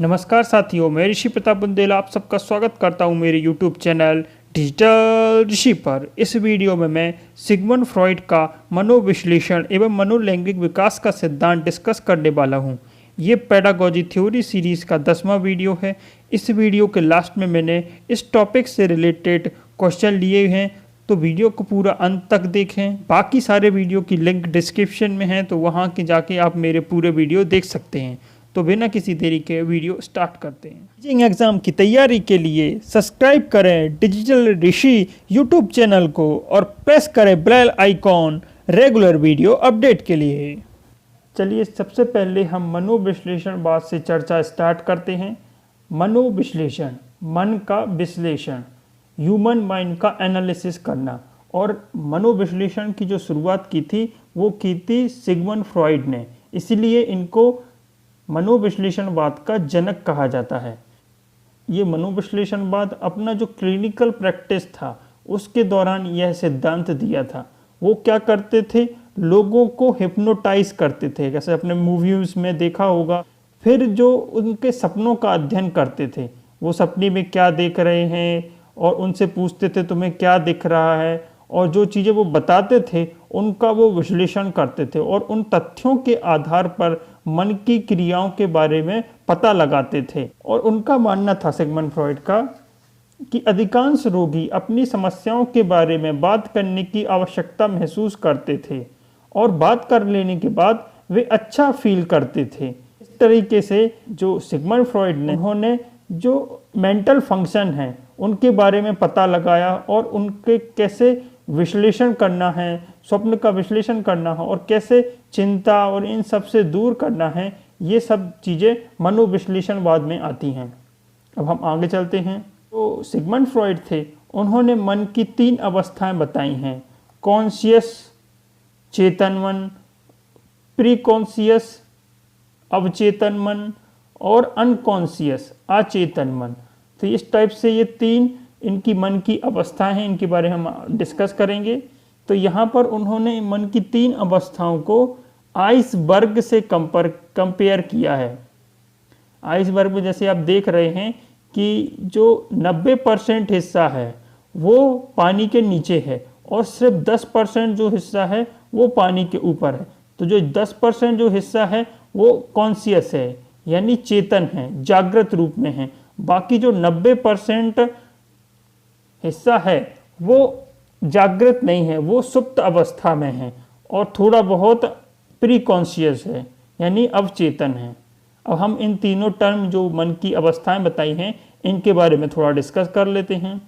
नमस्कार साथियों, मैं ऋषि प्रताप बुंदेला आप सबका स्वागत करता हूं मेरे YouTube चैनल डिजिटल ऋषि पर। इस वीडियो में मैं सिगमंड फ्रॉइड का मनोविश्लेषण एवं मनोलैंगिक विकास का सिद्धांत डिस्कस करने वाला हूं। ये पेडागॉजी थ्योरी सीरीज़ का 10वां वीडियो है। इस वीडियो के लास्ट में मैंने इस टॉपिक से रिलेटेड क्वेश्चन लिए हैं, तो वीडियो को पूरा अंत तक देखें। बाकी सारे वीडियो की लिंक डिस्क्रिप्शन में है, तो वहाँ के जाके आप मेरे पूरे वीडियो देख सकते हैं। तो बिना किसी देरी के वीडियो स्टार्ट करते हैं। टीचिंग एग्जाम की तैयारी के लिए सब्सक्राइब करें डिजिटल ऋषि यूट्यूब चैनल को और प्रेस करें bell icon regular video update के लिए। चलिए सबसे पहले हम मनोविश्लेषण बाद से चर्चा स्टार्ट करते हैं। मनोविश्लेषण, मन का विश्लेषण, ह्यूमन माइंड का एनालिसिस करना। और मनोविश्लेषण की जो शुरुआत की थी वो की थी सिगमंड फ्रॉइड ने, इसीलिए इनको मनोविश्लेषणवाद का जनक कहा जाता है। ये मनोविश्लेषणवाद अपना जो क्लिनिकल प्रैक्टिस था उसके दौरान यह सिद्धांत दिया था। वो क्या करते थे, लोगों को हिप्नोटाइज करते थे, जैसे अपने मूवीज में देखा होगा। फिर जो उनके सपनों का अध्ययन करते थे, वो सपने में क्या देख रहे हैं और उनसे पूछते थे तुम्हें क्या दिख रहा है, और जो चीज़ें वो बताते थे उनका वो विश्लेषण करते थे और उन तथ्यों के आधार पर मन की क्रियाओं के बारे में पता लगाते थे। और उनका मानना था सिगमंड फ्रॉइड का कि अधिकांश रोगी अपनी समस्याओं के बारे में बात करने की आवश्यकता महसूस करते थे और बात कर लेने के बाद वे अच्छा फील करते थे। इस तरीके से जो सिगमंड फ्रॉइड ने उन्होंने जो मेंटल फंक्शन हैं उनके बारे में पता लगाया और उनके कैसे विश्लेषण करना है, स्वप्न का विश्लेषण करना है और कैसे चिंता और इन सब से दूर करना है, ये सब चीज़ें मनोविश्लेषणवाद में आती हैं। अब हम आगे चलते हैं। तो सिगमंड फ्रॉइड थे, उन्होंने मन की 3 अवस्थाएं बताई हैं: कॉन्शियस चेतन मन, प्री कॉन्शियस अवचेतन मन और अनकॉन्शियस अचेतन मन। तो इस टाइप से ये 3 इनकी मन की अवस्थाएं हैं, इनके बारे में हम डिस्कस करेंगे। तो यहाँ पर उन्होंने मन की 3 अवस्थाओं को आइसबर्ग से कंपेयर किया है। आइसबर्ग में जैसे आप देख रहे हैं कि जो 90% हिस्सा है वो पानी के नीचे है और सिर्फ 10% जो हिस्सा है वो पानी के ऊपर है। तो जो 10% जो हिस्सा है वो कॉन्शियस है, यानी चेतन है, जागृत रूप में है। बाकी जो 90% हिस्सा है वो जागृत नहीं है, वो सुप्त अवस्था में है और थोड़ा बहुत प्री कॉन्शियस है, यानी अवचेतन है। अब हम इन तीनों टर्म जो मन की अवस्थाएं बताई हैं इनके बारे में थोड़ा डिस्कस कर लेते हैं।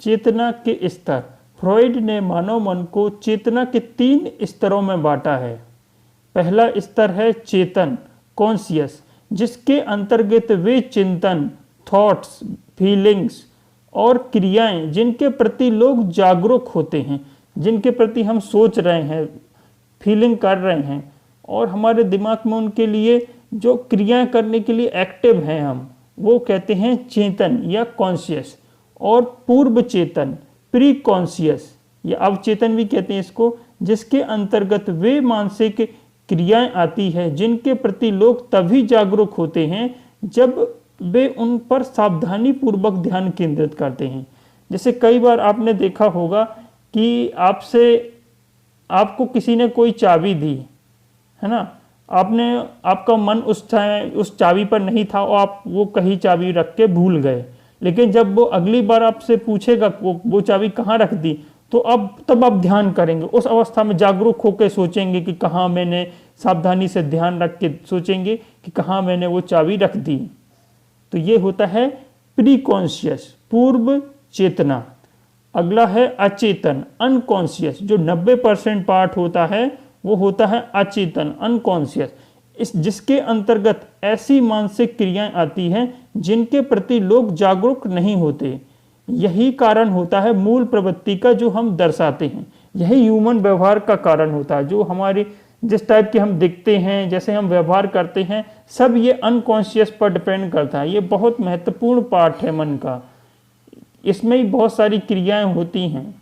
चेतना के स्तर, फ्रॉइड ने मानव मन को चेतना के 3 स्तरों में बांटा है। पहला स्तर है चेतन, कॉन्शियस, जिसके अंतर्गत वे चिंतन, थॉट्स, फीलिंग्स और क्रियाएं जिनके प्रति लोग जागरूक होते हैं, जिनके प्रति हम सोच रहे हैं, फीलिंग कर रहे हैं और हमारे दिमाग में उनके लिए जो क्रियाएं करने के लिए एक्टिव हैं हम, वो कहते हैं चेतन या कॉन्शियस। और पूर्व चेतन, प्री कॉन्शियस या अवचेतन भी कहते हैं इसको, जिसके अंतर्गत वे मानसिक क्रियाएं आती है जिनके प्रति लोग तभी जागरूक होते हैं जब वे उन पर सावधानी पूर्वक ध्यान केंद्रित करते हैं। जैसे कई बार आपने देखा होगा कि आपको किसी ने कोई चाबी दी है ना, आपका मन उस चाबी पर नहीं था और आप वो कहीं चाबी रख के भूल गए, लेकिन जब वो अगली बार आपसे पूछेगा वो चाबी कहाँ रख दी, तो तब आप ध्यान करेंगे, उस अवस्था में जागरूक होकर सोचेंगे कि कहाँ मैंने, सावधानी से ध्यान रख के सोचेंगे कि कहाँ मैंने वो चाबी रख दी। तो ये होता है प्री कॉन्शियस, पूर्व चेतना। अगला है अचेतन, अनकॉन्शियस, जो 90% पार्ट होता है वो होता है अचेतन, अनकॉन्शियस, जिसके अंतर्गत ऐसी मानसिक क्रियाएं आती हैं जिनके प्रति लोग जागरूक नहीं होते। यही कारण होता है मूल प्रवृत्ति का जो हम दर्शाते हैं, यही ह्यूमन व्यवहार का कारण होता है। जो हमारे जिस टाइप के हम दिखते हैं, जैसे हम व्यवहार करते हैं, सब ये अनकॉन्शियस पर डिपेंड करता है। ये बहुत महत्वपूर्ण पार्ट है मन का, इसमें ही बहुत सारी क्रियाएं होती हैं।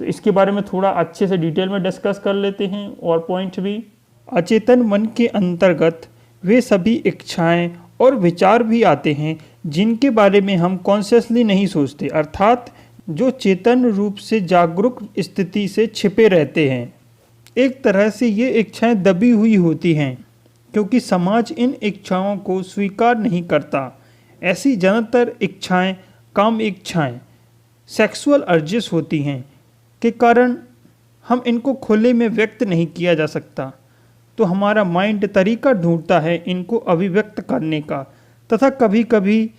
तो इसके बारे में थोड़ा अच्छे से डिटेल में डिस्कस कर लेते हैं और पॉइंट भी। अचेतन मन के अंतर्गत वे सभी इच्छाएं और विचार भी आते हैं जिनके बारे में हम कॉन्शियसली नहीं सोचते, अर्थात जो चेतन रूप से जागरूक स्थिति से छिपे रहते हैं। एक तरह से ये इच्छाएं दबी हुई होती हैं क्योंकि समाज इन इच्छाओं को स्वीकार नहीं करता। ऐसी ज़्यादातर इच्छाएं काम इच्छाएं सेक्सुअल अर्जेस होती हैं के कारण हम इनको खुले में व्यक्त नहीं किया जा सकता, तो हमारा माइंड तरीका ढूंढता है इनको अभिव्यक्त करने का, तथा कभी कभी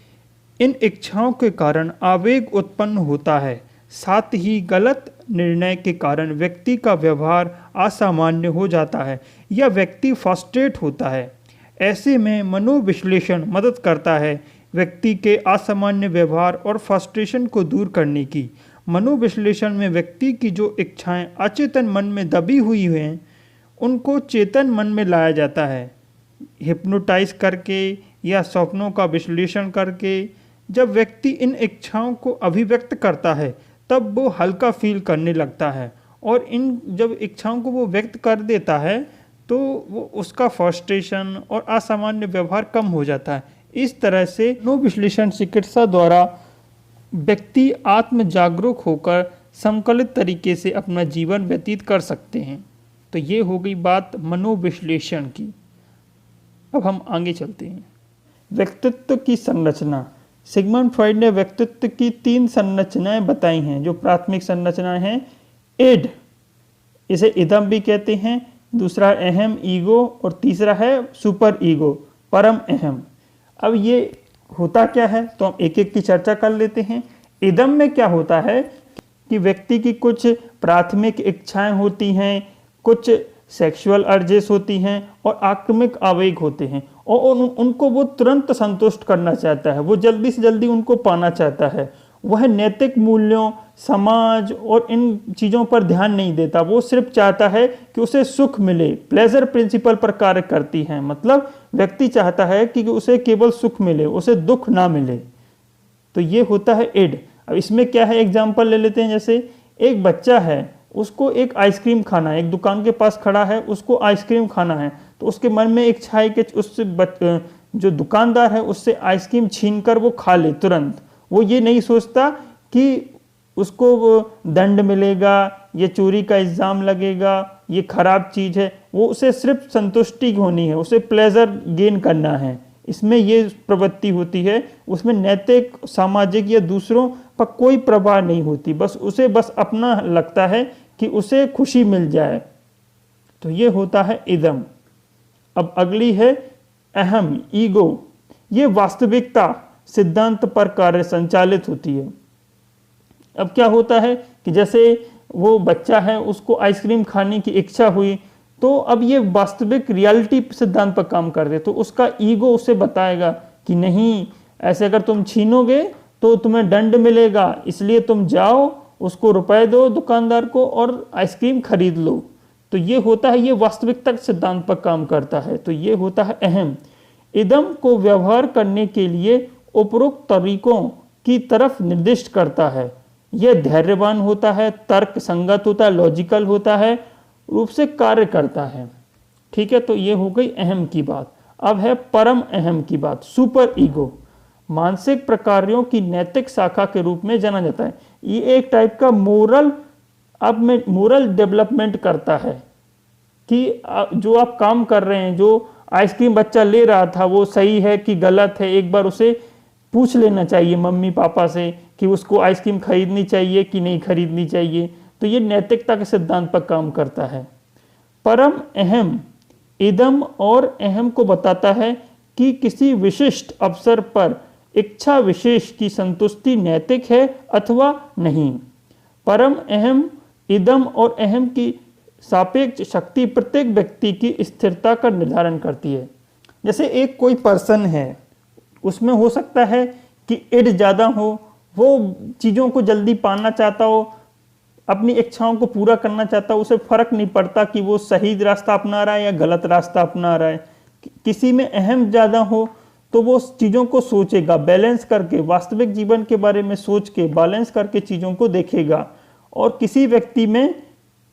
इन इच्छाओं के कारण आवेग उत्पन्न होता है। साथ ही गलत निर्णय के कारण व्यक्ति का व्यवहार असामान्य हो जाता है या व्यक्ति फ्रस्ट्रेट होता है। ऐसे में मनोविश्लेषण मदद करता है व्यक्ति के असामान्य व्यवहार और फ्रस्ट्रेशन को दूर करने की। मनोविश्लेषण में व्यक्ति की जो इच्छाएं अचेतन मन में दबी हुई हैं उनको चेतन मन में लाया जाता है, हिप्नोटाइज करके या सपनों का विश्लेषण करके। जब व्यक्ति इन इच्छाओं को अभिव्यक्त करता है तब वो हल्का फील करने लगता है और इन जब इच्छाओं को वो व्यक्त कर देता है तो वो उसका फ्रस्ट्रेशन और असामान्य व्यवहार कम हो जाता है। इस तरह से मनोविश्लेषण चिकित्सा द्वारा व्यक्ति आत्म जागरूक होकर संकलित तरीके से अपना जीवन व्यतीत कर सकते हैं। तो ये हो गई बात मनोविश्लेषण की। अब हम आगे चलते हैं। व्यक्तित्व की संरचना। सिगमंड फ्रॉइड ने व्यक्तित्व की 3 संरचनाएं बताई हैं। जो प्राथमिक संरचनाएं हैं, इड, इसे इदम भी कहते हैं, दूसरा अहम ईगो, और तीसरा है सुपर ईगो, परम अहम। अब ये होता क्या है तो हम एक एक की चर्चा कर लेते हैं। इदम में क्या होता है कि व्यक्ति की कुछ प्राथमिक इच्छाएं होती हैं, कुछ सेक्सुअल अर्जेस होती हैं और आक्रमक आवेग होते हैं और उनको वो तुरंत संतुष्ट करना चाहता है, वो जल्दी से जल्दी उनको पाना चाहता है। वह नैतिक मूल्यों, समाज और इन चीज़ों पर ध्यान नहीं देता, वो सिर्फ चाहता है कि उसे सुख मिले। प्लेजर प्रिंसिपल पर कार्य करती हैं, मतलब व्यक्ति चाहता है कि उसे केवल सुख मिले, उसे दुख ना मिले। तो ये होता है इड। अब इसमें क्या है, एग्जाम्पल ले लेते हैं। जैसे एक बच्चा है, उसको एक आइसक्रीम खाना है, एक दुकान के पास खड़ा है, उसको आइसक्रीम खाना है, तो उसके मन में इच्छा है कि उससे जो दुकानदार है उससे आइसक्रीम छीनकर वो खा ले तुरंत। वो ये नहीं सोचता कि उसको वो दंड मिलेगा, ये चोरी का इल्ज़ाम लगेगा, ये खराब चीज़ है। वो उसे सिर्फ संतुष्टि होनी है, उसे प्लेजर गेन करना है। इसमें ये प्रवृत्ति होती है, उसमें नैतिक, सामाजिक या दूसरों पर कोई प्रभाव नहीं होती, उसे बस अपना लगता है कि उसे खुशी मिल जाए। तो ये होता है इदम। अब अगली है अहम, ईगो। ये वास्तविकता सिद्धांत पर कार्य संचालित होती है। अब क्या होता है कि जैसे वो बच्चा है, उसको आइसक्रीम खाने की इच्छा हुई, तो अब ये वास्तविक रियलिटी सिद्धांत पर काम कर दे, तो उसका ईगो उसे बताएगा कि नहीं, ऐसे अगर तुम छीनोगे तो तुम्हें दंड मिलेगा, इसलिए तुम जाओ, उसको रुपए दो दुकानदार को और आइसक्रीम खरीद लो। तो ये होता है, ये वास्तविकता सिद्धांत पर काम करता है। तो ये होता है अहम। इदम को व्यवहार करने के लिए उपरोक्त तरीकों की तरफ निर्दिष्ट करता है। यह धैर्यवान होता है, तर्क संगत होता है, लॉजिकल होता है, रूप से कार्य करता है। ठीक है, तो ये हो गई अहम की बात। अब है परम अहम की बात, सुपर ईगो। मानसिक प्रकारों की नैतिक शाखा के रूप में जाना जाता है। ये एक टाइप का मोरल डेवलपमेंट करता है कि जो आप काम कर रहे हैं, जो आइसक्रीम बच्चा ले रहा था वो सही है कि गलत है, एक बार उसे पूछ लेना चाहिए मम्मी पापा से कि उसको आइसक्रीम खरीदनी चाहिए कि नहीं खरीदनी चाहिए। तो ये नैतिकता के सिद्धांत पर काम करता है। परम अहम इदम और अहम को बताता है कि किसी विशिष्ट अवसर पर इच्छा विशेष की संतुष्टि नैतिक है अथवा नहीं। परम अहम इदम और अहम की सापेक्ष शक्ति प्रत्येक व्यक्ति की स्थिरता का निर्धारण करती है। जैसे एक कोई पर्सन है, उसमें हो सकता है कि इड ज़्यादा हो, वो चीज़ों को जल्दी पाना चाहता हो, अपनी इच्छाओं को पूरा करना चाहता हो, उसे फर्क नहीं पड़ता कि वो सही रास्ता अपना रहा है या गलत रास्ता अपना रहा है। किसी में अहम ज़्यादा हो तो वो चीज़ों को सोचेगा, बैलेंस करके, वास्तविक जीवन के बारे में सोच के बैलेंस करके चीज़ों को देखेगा। और किसी व्यक्ति में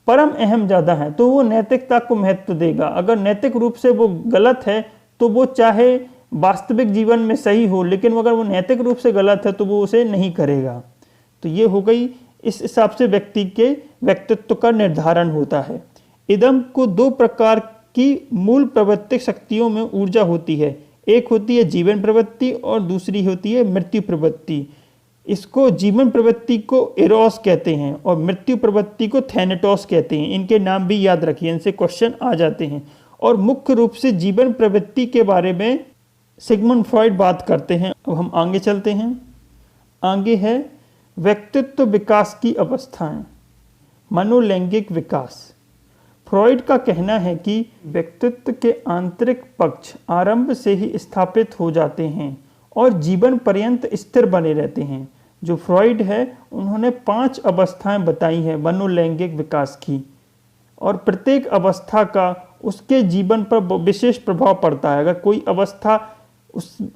परम अहम ज़्यादा है तो वो नैतिकता को महत्व देगा। अगर नैतिक रूप से वो गलत है तो वो चाहे वास्तविक जीवन में सही हो, लेकिन अगर वो नैतिक रूप से गलत है तो वो उसे नहीं करेगा। तो ये हो गई, इस हिसाब से व्यक्ति के व्यक्तित्व का निर्धारण होता है। इदम को दो प्रकार की मूल प्रवृत्ति शक्तियों में ऊर्जा होती है, एक होती है जीवन प्रवृत्ति और दूसरी होती है मृत्यु प्रवृत्ति। इसको जीवन प्रवृत्ति को एरोस कहते हैं और मृत्यु प्रवृत्ति को थैनेटोस कहते हैं। इनके नाम भी याद रखिए, इनसे क्वेश्चन आ जाते हैं। और मुख्य रूप से जीवन प्रवृत्ति के बारे में सिगमंड फ्रॉइड बात करते हैं। अब हम आगे चलते हैं। आगे है व्यक्तित्व विकास की अवस्थाएं, मनोलैंगिक विकास। फ्रॉइड का कहना है कि व्यक्तित्व के आंतरिक पक्ष आरंभ से ही स्थापित हो जाते हैं और जीवन पर्यंत स्थिर बने रहते हैं। जो फ्रॉइड है उन्होंने 5 अवस्थाएं बताई हैं मनोलैंगिक विकास की, और प्रत्येक अवस्था का उसके जीवन पर विशेष प्रभाव पड़ता है। अगर कोई अवस्था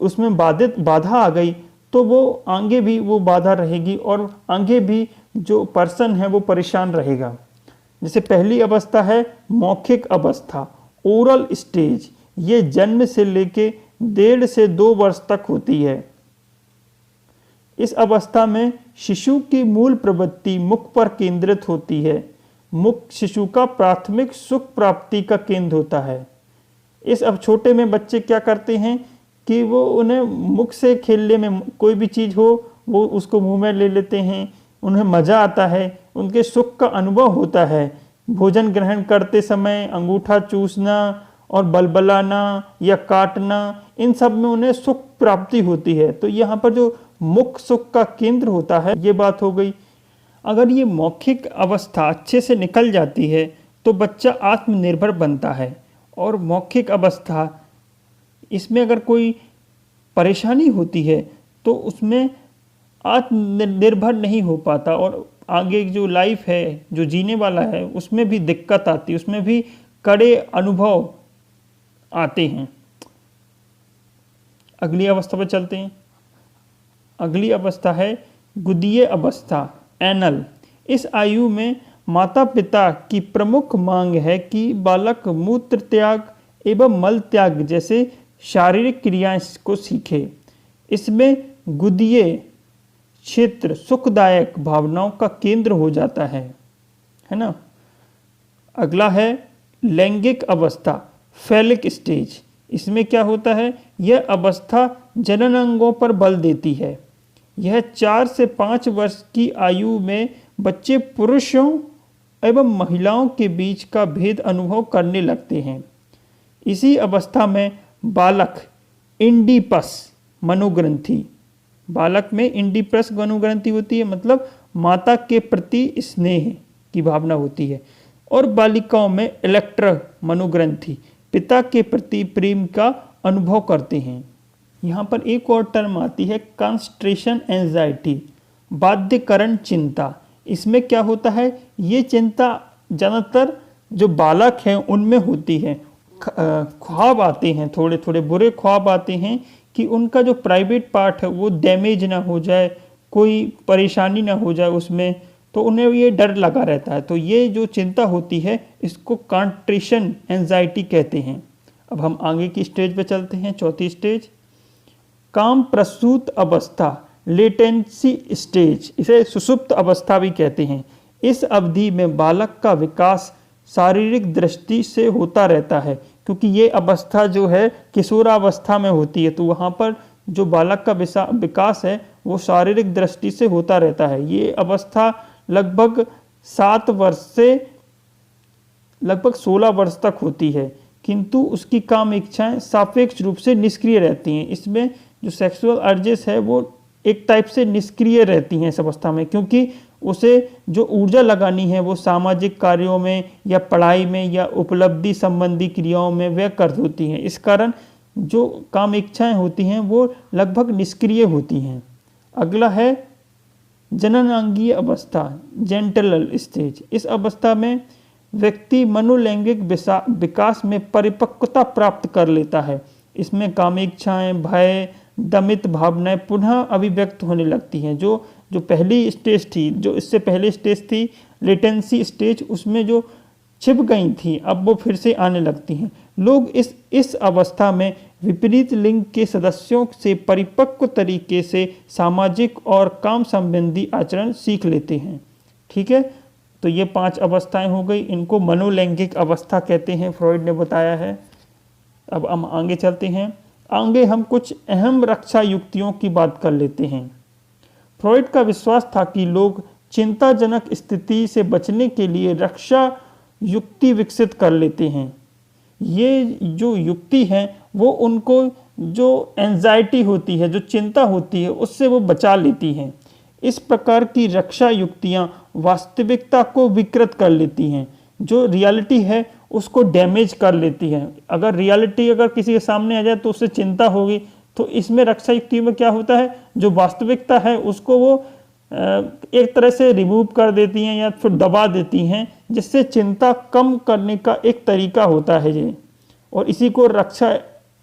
उसमें बाधा आ गई तो वो आगे भी वो बाधा रहेगी और आगे भी जो पर्सन है वो परेशान रहेगा। जैसे पहली अवस्था है मौखिक अवस्था, ओरल स्टेज। ये जन्म से लेके 1.5 से 2 वर्ष तक होती है। इस अवस्था में शिशु की मूल प्रवृत्ति मुख पर केंद्रित होती है। मुख शिशु का प्राथमिक सुख प्राप्ति का केंद्र होता है। इस अब छोटे में बच्चे क्या करते हैं कि वो उन्हें मुख से खेलने में, कोई भी चीज़ हो वो उसको मुंह में ले लेते हैं, उन्हें मज़ा आता है, उनके सुख का अनुभव होता है। भोजन ग्रहण करते समय अंगूठा चूसना और बलबलाना या काटना, इन सब में उन्हें सुख प्राप्ति होती है। तो यहाँ पर जो मुख सुख का केंद्र होता है, ये बात हो गई। अगर ये मौखिक अवस्था अच्छे से निकल जाती है तो बच्चा आत्मनिर्भर बनता है। और मौखिक अवस्था, इसमें अगर कोई परेशानी होती है तो उसमें आत्मनिर्भर नहीं हो पाता और आगे जो लाइफ है, जो जीने वाला है, उसमें भी दिक्कत आती है, उसमें भी कड़े अनुभव आते हैं। अगली अवस्था पर चलते हैं। अगली अवस्था है गुदीय अवस्था, एनल। इस आयु में माता पिता की प्रमुख मांग है कि बालक मूत्र त्याग एवं मल त्याग जैसे शारीरिक क्रियाएं को सीखे। इसमें गुदीय क्षेत्र सुखदायक भावनाओं का केंद्र हो जाता है ना। अगला है लैंगिक अवस्था, फैलिक स्टेज। इसमें क्या होता है, यह अवस्था जननांगों पर बल देती है। यह 4 से 5 वर्ष की आयु में बच्चे पुरुषों एवं महिलाओं के बीच का भेद अनुभव करने लगते हैं। इसी अवस्था में बालक इंडीपस मनोग्रंथि, बालक में इंडीपस मनोग्रंथि होती है, मतलब माता के प्रति स्नेह की भावना होती है। और बालिकाओं में इलेक्ट्रा मनोग्रंथि, पिता के प्रति प्रेम का अनुभव करते हैं। यहाँ पर एक और टर्म आती है कॉन्संट्रेशन एंजाइटी, बाध्यकरण चिंता। इसमें क्या होता है, ये चिंता ज़्यादातर जो बालक हैं उनमें होती है। ख्वाब आते हैं, थोड़े थोड़े बुरे ख्वाब आते हैं कि उनका जो प्राइवेट पार्ट है वो डैमेज ना हो जाए, कोई परेशानी ना हो जाए उसमें, तो उन्हें ये डर लगा रहता है। तो ये जो चिंता होती है इसको कॉन्संट्रेशन एंजाइटी कहते हैं। अब हम आगे की स्टेज पे चलते हैं, चौथी स्टेज, काम प्रसूत अवस्था, लेटेंसी स्टेज। इसे सुषुप्त अवस्था भी कहते हैं। इस अवधि में बालक का विकास शारीरिक दृष्टि से होता रहता है, क्योंकि ये अवस्था जो है किशोरावस्था में होती है, तो वहाँ पर जो बालक का विकास है वो शारीरिक दृष्टि से होता रहता है। ये अवस्था लगभग 7 वर्ष से लगभग 16 वर्ष तक होती है, किंतु उसकी काम इच्छाएं सापेक्ष रूप से निष्क्रिय रहती हैं। इसमें जो सेक्सुअल अर्जेस है वो एक टाइप से निष्क्रिय रहती हैं इस अवस्था में, क्योंकि उसे जो ऊर्जा लगानी है वो सामाजिक कार्यों में या पढ़ाई में या उपलब्धि संबंधी क्रियाओं में व्यय कर होती हैं। इस कारण जो काम इच्छाएं होती हैं वो लगभग निष्क्रिय होती हैं। अगला है जननांगीय अवस्था, जेंटल स्टेज। इस अवस्था में व्यक्ति मनोलैंगिक विकास में परिपक्वता प्राप्त कर लेता है। इसमें कामेच्छाएं, भय, दमित भावनाएं पुनः अभिव्यक्त होने लगती हैं। जो पहली स्टेज थी, जो इससे पहले स्टेज थी लेटेंसी स्टेज, उसमें जो छिप गई थी अब वो फिर से आने लगती हैं। लोग इस अवस्था में विपरीत लिंग के सदस्यों से परिपक्व तरीके से सामाजिक और काम संबंधी आचरण सीख लेते हैं। ठीक है, तो ये 5 अवस्थाएं हो गई, इनको मनोलैंगिक अवस्था कहते हैं, फ्रॉइड ने बताया है। अब हम आगे चलते हैं। आगे हम कुछ अहम रक्षा युक्तियों की बात कर लेते हैं। फ्रॉइड का विश्वास था कि लोग चिंताजनक स्थिति से बचने के लिए रक्षा युक्ति विकसित कर लेते हैं। ये जो युक्ति है वो उनको जो एंजाइटी होती है, जो चिंता होती है, उससे वो बचा लेती हैं। इस प्रकार की रक्षा युक्तियां वास्तविकता को विकृत कर लेती हैं, जो रियलिटी है उसको डैमेज कर लेती हैं। अगर रियलिटी अगर किसी के सामने आ जाए तो उससे चिंता होगी, तो इसमें रक्षा युक्ति में क्या होता है, जो वास्तविकता है उसको वो एक तरह से रिमूव कर देती हैं या फिर दबा देती हैं, जिससे चिंता कम करने का एक तरीका होता है ये, और इसी को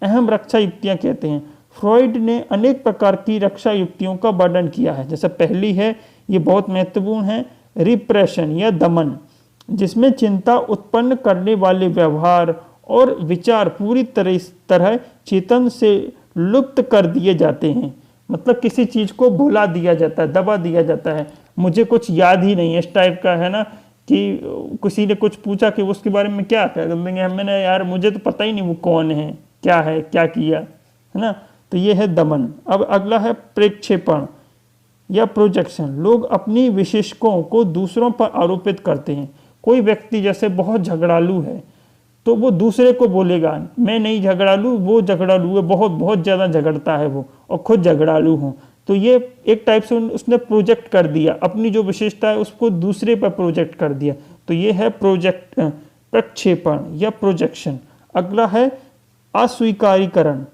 अहम रक्षा युक्तियाँ कहते हैं। फ्रॉइड ने अनेक प्रकार की रक्षा युक्तियों का वर्णन किया है। जैसे पहली है, ये बहुत महत्वपूर्ण है, रिप्रेशन या दमन, जिसमें चिंता उत्पन्न करने वाले व्यवहार और विचार पूरी तरह चेतन से लुप्त कर दिए जाते हैं। मतलब किसी चीज़ को भुला दिया जाता है, दबा दिया जाता है, मुझे कुछ याद ही नहीं है, इस टाइप का है ना, कि किसी ने कुछ पूछा कि उसके बारे में क्या कर देंगे, मैंने यार मुझे तो पता ही नहीं वो कौन है, क्या किया, है ना। तो ये है दमन। अब अगला है प्रक्षेपण या प्रोजेक्शन। लोग अपनी विशेषकों को दूसरों पर आरोपित करते हैं। कोई व्यक्ति जैसे बहुत झगड़ालू है तो वो दूसरे को बोलेगा मैं नहीं झगड़ालू, वो झगड़ालू है, बहुत ज़्यादा झगड़ता है वो, और खुद झगड़ालू हूँ। तो ये एक टाइप से उसने प्रोजेक्ट कर दिया, अपनी जो विशेषता है उसको दूसरे पर प्रोजेक्ट कर दिया। तो ये है प्रक्षेपण या प्रोजेक्शन। अगला है अस्वीकारीकरण,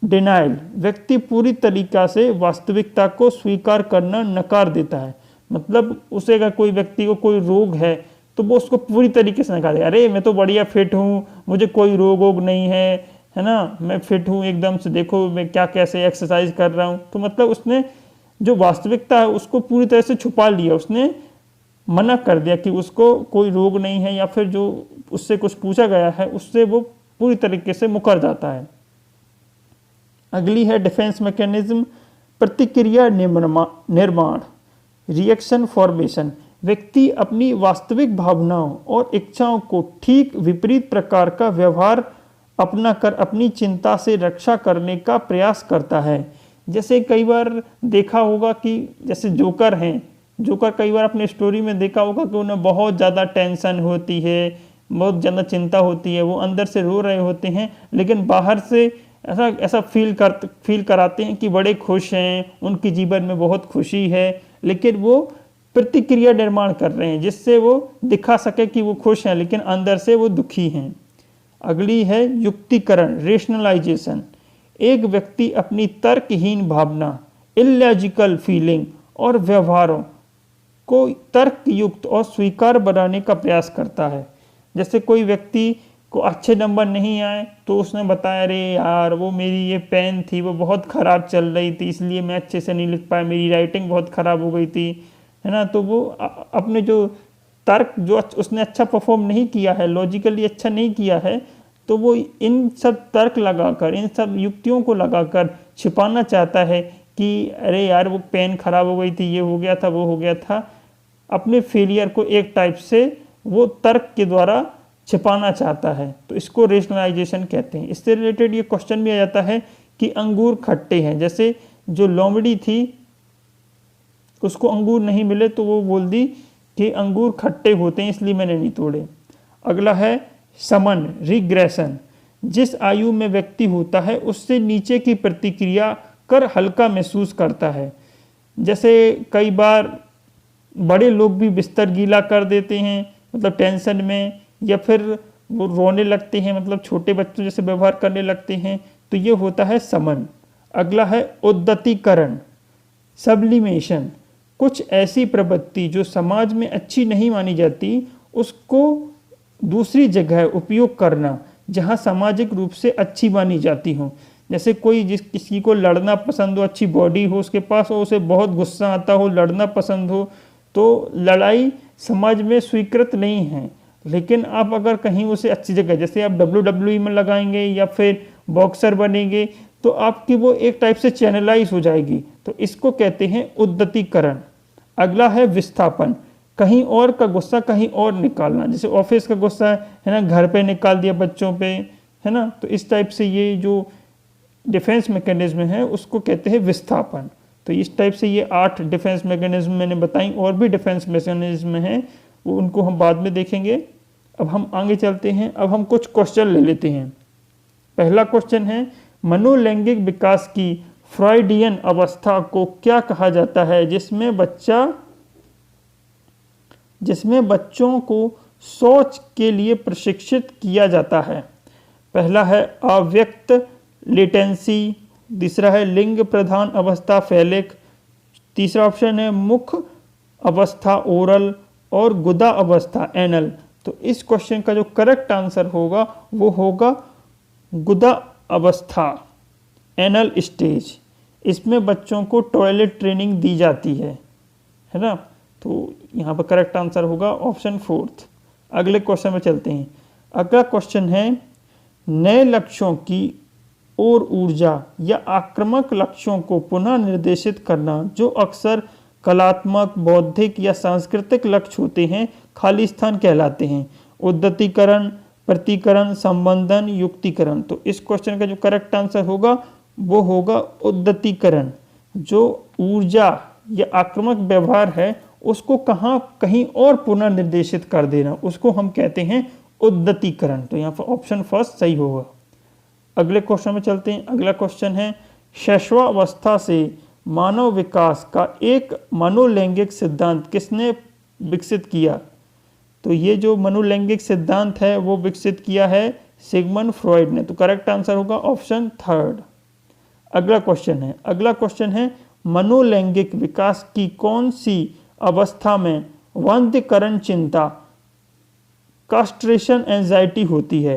डिनाइल। व्यक्ति पूरी तरीका से वास्तविकता को स्वीकार करना नकार देता है। मतलब उसे अगर कोई व्यक्ति को कोई रोग है तो वो उसको पूरी तरीके से नकार देगा, अरे मैं तो बढ़िया फिट हूँ, मुझे कोई रोग वोग नहीं है ना, मैं फिट हूँ एकदम से, देखो मैं क्या कैसे एक्सरसाइज कर रहा हूँ। तो मतलब उसने जो वास्तविकता है उसको पूरी तरह से छुपा लिया, उसने मना कर दिया कि उसको कोई रोग नहीं है, या फिर जो उससे कुछ पूछा गया है उससे वो पूरी तरीके से मुकर जाता है। अगली है डिफेंस मैकेनिज्म, प्रतिक्रिया निर्माण, रिएक्शन फॉर्मेशन। व्यक्ति अपनी वास्तविक भावनाओं और इच्छाओं को ठीक विपरीत प्रकार का व्यवहार अपनाकर अपनी चिंता से रक्षा करने का प्रयास करता है। जैसे कई बार देखा होगा कि जैसे जोकर हैं, जोकर कई बार अपने स्टोरी में देखा होगा कि उन्हें बहुत ज़्यादा टेंशन होती है, बहुत ज़्यादा चिंता होती है, वो अंदर से रो रहे होते हैं, लेकिन बाहर से ऐसा फील कराते हैं कि बड़े खुश हैं, उनके जीवन में बहुत खुशी है, लेकिन वो प्रतिक्रिया निर्माण कर रहे हैं जिससे वो दिखा सके कि वो खुश हैं, लेकिन अंदर से वो दुखी हैं। अगली है युक्तिकरण, रेशनलाइजेशन। एक व्यक्ति अपनी तर्कहीन भावना, इलॉजिकल फीलिंग और व्यवहारों को तर्कयुक्त और स्वीकार बनाने का प्रयास करता है। जैसे कोई व्यक्ति को अच्छे नंबर नहीं आए तो उसने बताया, अरे यार वो मेरी ये पेन थी वो बहुत ख़राब चल रही थी, इसलिए मैं अच्छे से नहीं लिख पाया, मेरी राइटिंग बहुत ख़राब हो गई थी, है ना। तो वो अपने जो तर्क जो उसने अच्छा परफॉर्म नहीं किया है, लॉजिकली अच्छा नहीं किया है, तो वो इन सब तर्क लगाकर, इन सब युक्तियों को लगाकर छिपाना चाहता है कि अरे यार वो पेन खराब हो गई थी, ये हो गया था, वो हो गया था। अपने फेलियर को एक टाइप से वो तर्क के द्वारा छिपाना चाहता है, तो इसको रेशनलाइजेशन कहते हैं। इससे रिलेटेड ये क्वेश्चन भी आ जाता है कि अंगूर खट्टे हैं। जैसे जो लोमड़ी थी उसको अंगूर नहीं मिले तो वो बोल दी कि अंगूर खट्टे होते हैं इसलिए मैंने नहीं तोड़े। अगला है समन, रिग्रेशन। जिस आयु में व्यक्ति होता है उससे नीचे की प्रतिक्रिया कर हल्का महसूस करता है। जैसे कई बार बड़े लोग भी बिस्तर गीला कर देते हैं, मतलब टेंशन में, या फिर वो रोने लगते हैं, मतलब छोटे बच्चों जैसे व्यवहार करने लगते हैं, तो ये होता है समन। अगला है उद्दतीकरण, सब्लिमेशन। कुछ ऐसी प्रवृत्ति जो समाज में अच्छी नहीं मानी जाती उसको दूसरी जगह उपयोग करना जहाँ सामाजिक रूप से अच्छी मानी जाती हो। जैसे किसी को लड़ना पसंद हो, अच्छी बॉडी हो उसके पास, और उसे बहुत गुस्सा आता हो, लड़ना पसंद हो, तो लड़ाई समाज में स्वीकृत नहीं है, लेकिन आप अगर कहीं उसे अच्छी जगह, जैसे आप WWE में लगाएंगे या फिर बॉक्सर बनेंगे, तो आपकी वो एक टाइप से चैनलाइज हो जाएगी, तो इसको कहते हैं उद्दतीकरण। अगला है विस्थापन, कहीं और का गुस्सा कहीं और निकालना, जैसे ऑफिस का गुस्सा है ना, घर पे निकाल दिया बच्चों पे, है ना, तो इस टाइप से ये जो डिफेंस मैकेनिज्म है उसको कहते हैं विस्थापन। तो इस टाइप से ये 8 डिफेंस मैकेनिज्म मैंने बताई, और भी डिफेंस मैकेनिज्म हैं, वो उनको हम बाद में देखेंगे। अब हम आगे चलते हैं, अब हम कुछ क्वेश्चन ले लेते हैं। पहला क्वेश्चन है, मनोलैंगिक विकास की फ्रॉइडियन अवस्था को क्या कहा जाता है जिसमें बच्चों को सोच के लिए प्रशिक्षित किया जाता है। पहला है अव्यक्त लेटेंसी, दूसरा है लिंग प्रधान अवस्था फेलिक, तीसरा ऑप्शन है मुख अवस्था ओरल, और गुदा अवस्था एनल। तो इस क्वेश्चन का जो करेक्ट आंसर होगा वो होगा गुदा अवस्था, एनल स्टेज। इसमें बच्चों को टॉयलेट ट्रेनिंग दी जाती है ना। तो यहाँ पर करेक्ट आंसर होगा ऑप्शन 4। अगले क्वेश्चन में चलते हैं। अगला क्वेश्चन है, नए लक्ष्यों की और ऊर्जा या आक्रामक लक्ष्यों को पुनः निर्देशित करना, जो अक्सर कलात्मक, बौद्धिक या सांस्कृतिक लक्ष्य होते हैं, खाली स्थान कहलाते हैं। उद्दतीकरण, प्रतिकरण, संबंधन, युक्तिकरण। तो इस क्वेश्चन का जो करेक्ट आंसर होगा वो होगा उद्दतीकरण। जो ऊर्जा या आक्रामक व्यवहार है उसको कहीं और पुनः निर्देशित कर देना, उसको हम कहते हैं उद्दतीकरण। तो यहाँ पर ऑप्शन फर्स्ट सही होगा। अगले क्वेश्चन में चलते हैं। अगला क्वेश्चन है, शैशवावस्था से मानव विकास का एक मनोलैंगिक सिद्धांत किसने विकसित किया? तो ये जो मनोलैंगिक सिद्धांत है वो विकसित किया है सिगमंड फ्रॉइड ने। तो करेक्ट आंसर होगा ऑप्शन 3। अगला क्वेश्चन है, मनोलैंगिक विकास की कौन सी अवस्था में वंध्यकरण चिंता, कास्ट्रेशन एंजाइटी होती है?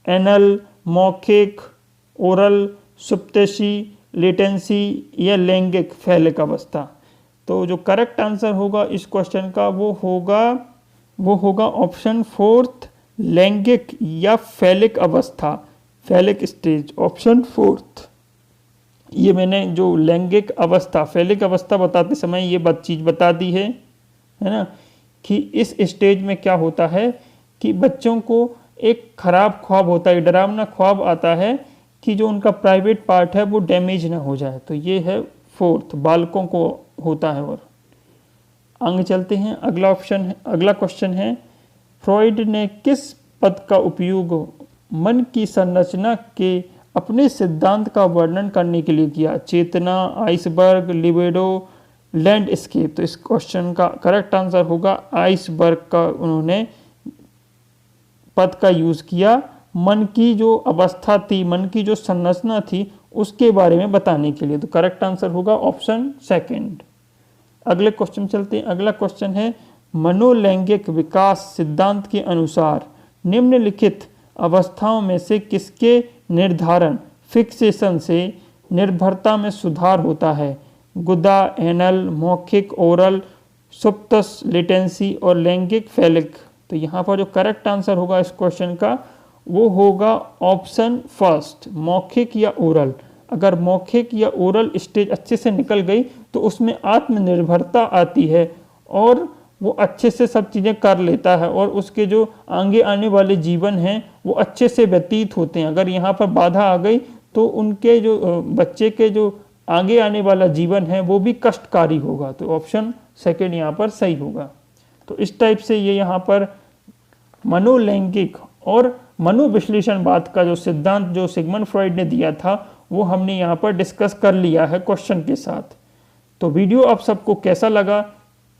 एनल, मौखिक, ओरल, सुप्तेशी, लेटेंसी या लैंगिक फैलिक अवस्था। तो जो करेक्ट आंसर होगा इस क्वेश्चन का वो होगा ऑप्शन 4, लैंगिक या फैलिक अवस्था, फैलिक स्टेज, ऑप्शन 4। ये मैंने जो लैंगिक अवस्था, फैलिक अवस्था बताते समय ये चीज़ बता दी है ना, कि इस स्टेज में क्या होता है कि बच्चों को एक खराब ख्वाब होता है, डरावना ख्वाब आता है कि जो उनका प्राइवेट पार्ट है वो डैमेज ना हो जाए। तो ये है 4th, बालकों को होता है। और आगे चलते हैं। अगला क्वेश्चन है, फ्रॉइड ने किस पद का उपयोग मन की संरचना के अपने सिद्धांत का वर्णन करने के लिए किया? चेतना, आइसबर्ग, लिबिडो, लैंडस्केप। तो इस क्वेश्चन का करेक्ट आंसर होगा आइसबर्ग का उन्होंने पद का यूज किया, मन की जो अवस्था थी, मन की जो संरचना थी उसके बारे में बताने के लिए। तो करेक्ट आंसर होगा ऑप्शन 2। अगले क्वेश्चन चलते हैं। अगला क्वेश्चन है, मनोलैंगिक विकास सिद्धांत के अनुसार निम्नलिखित अवस्थाओं में से किसके निर्धारण, फिक्सेशन से निर्भरता में सुधार होता है? गुदा, एनल, मौखिक, ओरल, सुप्तस, लेटेंसी और लैंगिक फैलिक। तो यहाँ पर जो करेक्ट आंसर होगा इस क्वेश्चन का वो होगा ऑप्शन 1, मौखिक या ओरल। अगर मौखिक या ओरल स्टेज अच्छे से निकल गई तो उसमें आत्मनिर्भरता आती है और वो अच्छे से सब चीज़ें कर लेता है और उसके जो आगे आने वाले जीवन हैं वो अच्छे से व्यतीत होते हैं। अगर यहाँ पर बाधा आ गई तो उनके जो बच्चे के जो आगे आने वाला जीवन है वो भी कष्टकारी होगा। तो ऑप्शन 2 यहाँ पर सही होगा। तो इस टाइप से ये यहाँ पर मनोलैंगिक और मनोविश्लेषणवाद का जो सिद्धांत जो सिगमंड फ्रॉइड ने दिया था वो हमने यहाँ पर डिस्कस कर लिया है क्वेश्चन के साथ। तो वीडियो आप सबको कैसा लगा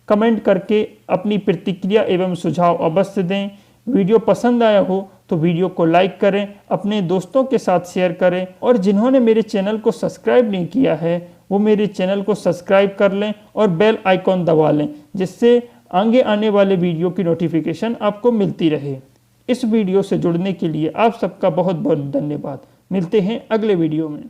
कमेंट करके अपनी प्रतिक्रिया एवं सुझाव अवश्य दें। वीडियो पसंद आया हो तो वीडियो को लाइक करें, अपने दोस्तों के साथ शेयर करें और जिन्होंने मेरे चैनल को सब्सक्राइब नहीं किया है वो मेरे चैनल को सब्सक्राइब कर लें और बेल आइकॉन दबा लें, जिससे आगे आने वाले वीडियो की नोटिफिकेशन आपको मिलती रहे। इस वीडियो से जुड़ने के लिए आप सबका बहुत बहुत धन्यवाद। मिलते हैं अगले वीडियो में।